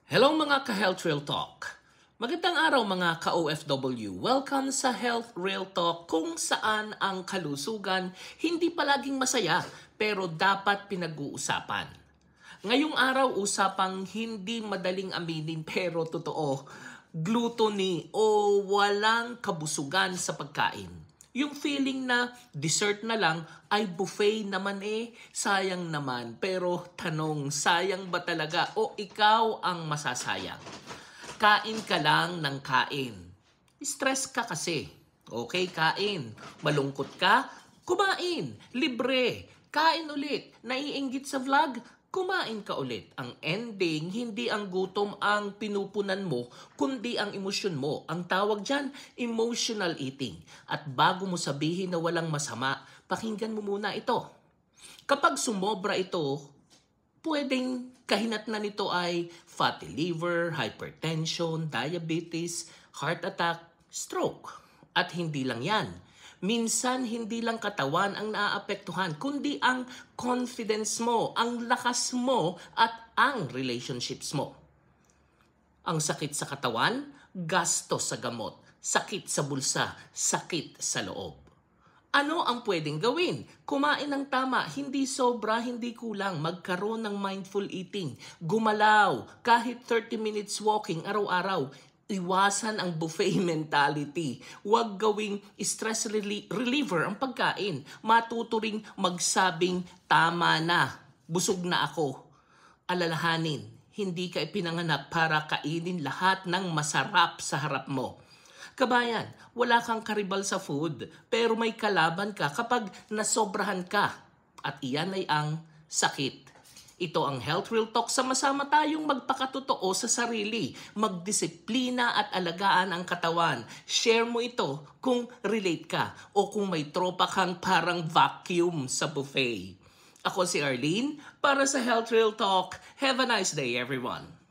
Hello mga ka-Health Real Talk! Magandang araw mga ka-OFW. Welcome sa Health Real Talk kung saan ang kalusugan hindi palaging masaya pero dapat pinag-uusapan. Ngayong araw usapang hindi madaling aminin pero totoo, gluttony o walang kabusugan sa pagkain. Yung feeling na dessert na lang ay buffet naman sayang naman. Pero tanong, sayang ba talaga o ikaw ang masasayang? Kain ka lang ng kain. Stress ka kasi. Okay, kain. Malungkot ka? Kumain. Libre. Kain ulit. Naiinggit sa vlog? Kumain ka ulit. Ang ending, hindi ang gutom ang pinupunan mo, kundi ang emosyon mo. Ang tawag dyan, emotional eating. At bago mo sabihin na walang masama, pakinggan mo muna ito. Kapag sumobra ito, pwedeng kahinatnan nito ay fatty liver, hypertension, diabetes, heart attack, stroke. At hindi lang yan. Minsan, hindi lang katawan ang naaapektuhan, kundi ang confidence mo, ang lakas mo, at ang relationships mo. Ang sakit sa katawan, gasto sa gamot, sakit sa bulsa, sakit sa loob. Ano ang pwedeng gawin? Kumain ng tama, hindi sobra, hindi kulang, magkaroon ng mindful eating, gumalaw, kahit 30 minutes walking araw-araw. Iwasan ang buffet mentality. Huwag gawing stress reliever ang pagkain. Matuto ring magsabing, tama na, busog na ako. Alalahanin, hindi ka ipinanganak para kainin lahat ng masarap sa harap mo. Kabayan, wala kang karibal sa food, pero may kalaban ka kapag nasobrahan ka. At iyan ay ang sakit. Ito ang Health Real Talk, sama-sama tayong magpakatotoo sa sarili, magdisiplina at alagaan ang katawan. Share mo ito kung relate ka o kung may tropa kang parang vacuum sa buffet. Ako si Arlene para sa Health Real Talk. Have a nice day everyone!